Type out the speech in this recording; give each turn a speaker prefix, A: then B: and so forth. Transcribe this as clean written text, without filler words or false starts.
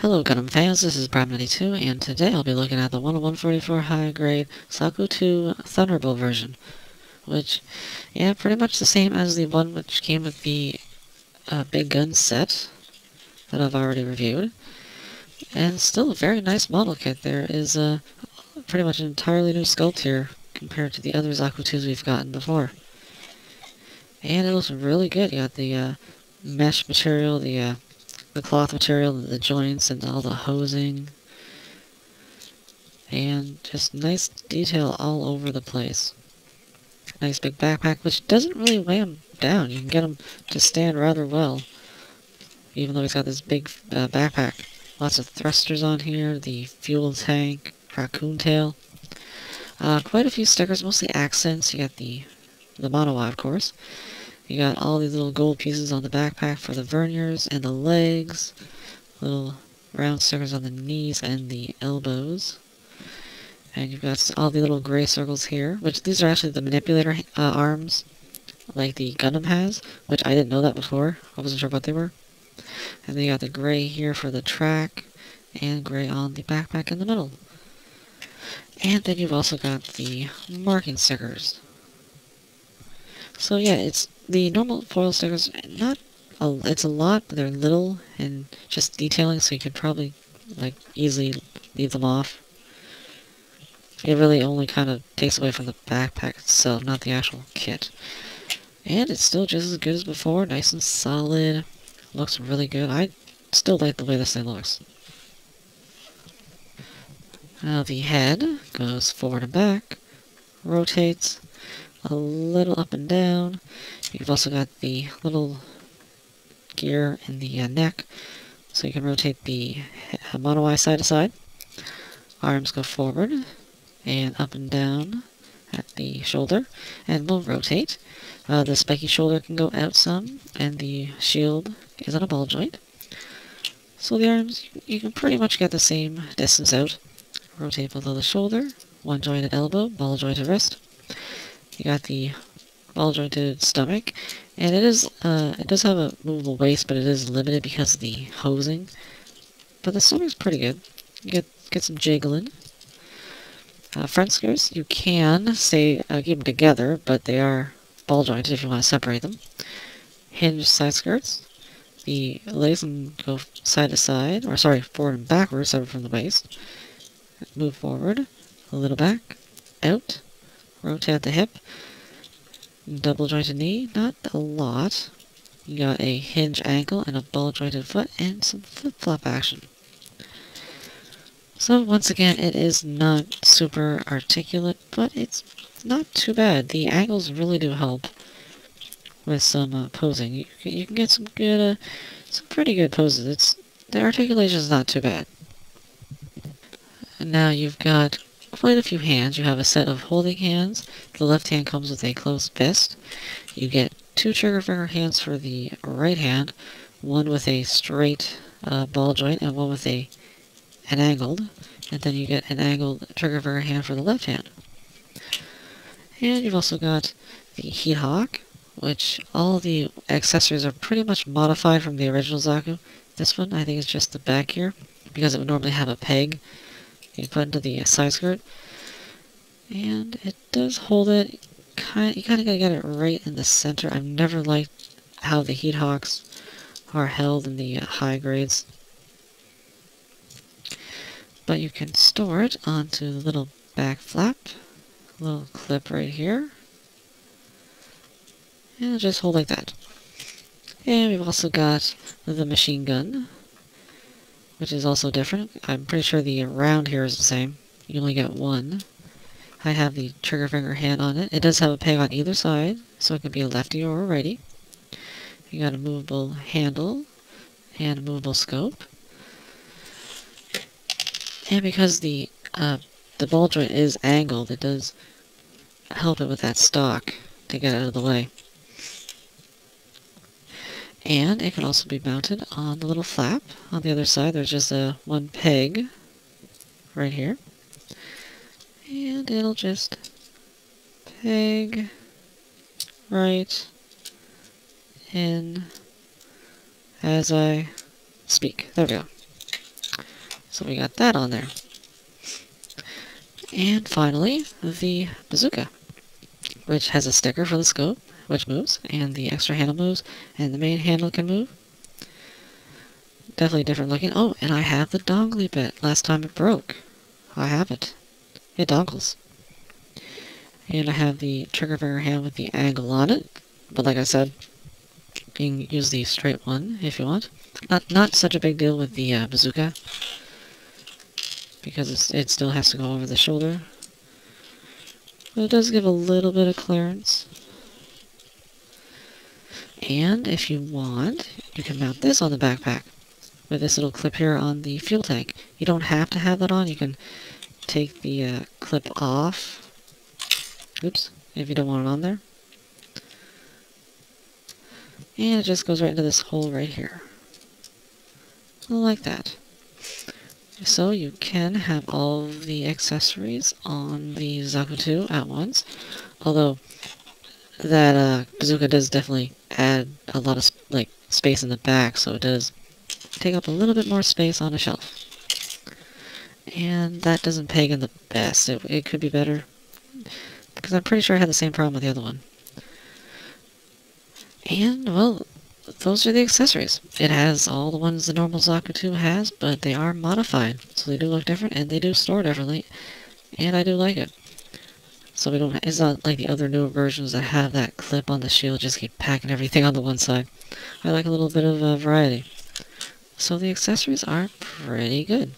A: Hello Gundam fans, this is Brad92, and today I'll be looking at the 10144 high grade Zaku 2 Thunderbolt version, which, yeah, pretty much the same as the one which came with the big gun set that I've already reviewed, and still a very nice model kit. There is pretty much an entirely new sculpt here compared to the other Zaku 2s we've gotten before. And it looks really good. You got the mesh material, the cloth material, the joints, and all the hosing. And just nice detail all over the place. Nice big backpack, which doesn't really weigh him down. You can get him to stand rather well, even though he's got this big backpack. Lots of thrusters on here, the fuel tank, raccoon tail. Quite a few stickers, mostly accents. You got the mono-eye, of course. You got all these little gold pieces on the backpack for the verniers and the legs. Little round stickers on the knees and the elbows. And you've got all the little gray circles here, which these are actually the manipulator arms, like the Gundam has, which I didn't know that before. I wasn't sure what they were. And then you got the gray here for the track, and gray on the backpack in the middle. And then you've also got the marking stickers. So yeah, it's the normal foil stickers, it's a lot, but they're little and just detailing, so you could probably, easily leave them off. It really only kind of takes away from the backpack itself, not the actual kit. And it's still just as good as before, nice and solid. Looks really good. I still like the way this thing looks. Now the head goes forward and back, rotates a little up and down. You've also got the little gear in the neck, so you can rotate the mono-eye side to side. Arms go forward and up and down at the shoulder, and will rotate. The spiky shoulder can go out some, and the shield is on a ball joint. So the arms, you can pretty much get the same distance out. Rotate below the shoulder, one jointed elbow, ball jointed wrist. You got the ball jointed stomach, and it does have a movable waist, but it is limited because of the hosing. But the stomach's pretty good. You get some jiggling. Front skirts, you can keep them together, but they are ball jointed if you want to separate them. Hinged side skirts. The legs can go side to side, or sorry, forward and backwards, separate from the waist. Move forward, a little back, out, rotate the hip, double jointed knee, not a lot. You got a hinge ankle and a ball jointed foot, and some flip-flop action. So once again, it is not super articulate, but it's not too bad. The angles really do help with some posing. You can get some good, some pretty good poses. The articulation is not too bad. And now you've got quite a few hands. You have a set of holding hands. The left hand comes with a closed fist. You get two trigger finger hands for the right hand, one with a straight ball joint and one with an angled, and then you get an angled trigger finger hand for the left hand. And you've also got the Heat Hawk, which all the accessories are pretty much modified from the original Zaku. This one I think is just the back here, because it would normally have a peg you put into the side skirt. And it does hold it, you kinda gotta get it right in the center. I've never liked how the Heat Hawks are held in the high grades. But you can store it onto the little back flap, a little clip right here, and just hold like that. And we've also got the machine gun, which is also different. I'm pretty sure the round here is the same. You only get one. I have the trigger finger hand on it. It does have a peg on either side, so it can be a lefty or a righty. You got a movable handle and a movable scope. And because the ball joint is angled, it does help it with that stock to get out of the way. And it can also be mounted on the little flap. On the other side, there's just one peg right here. And it'll just peg right in as I speak. There we go. So we got that on there. And finally, the bazooka, which has a sticker for the scope, which moves, and the extra handle moves, and the main handle can move. Definitely different looking. Oh, and I have the dongly bit. Last time it broke. I have it. It dongles. And I have the trigger finger hand with the angle on it. But like I said, you can use the straight one if you want. Not such a big deal with the bazooka, because it still has to go over the shoulder. But it does give a little bit of clearance. And if you want, you can mount this on the backpack with this little clip here on the fuel tank. You don't have to have that on. You can take the clip off. Oops, if you don't want it on there. And it just goes right into this hole right here. Like that. So you can have all the accessories on the Zaku 2 at once. Although that bazooka does definitely add a lot of space in the back, so it does take up a little bit more space on a shelf. And that doesn't peg in the best. It could be better, because I'm pretty sure I had the same problem with the other one. And, well, those are the accessories. It has all the ones the normal Zaku 2 has, but they are modified, so they do look different, and they do store differently, and I do like it. So it's not like the other newer versions that have that clip on the shield, just keep packing everything on the one side. I like a little bit of variety. So the accessories are pretty good.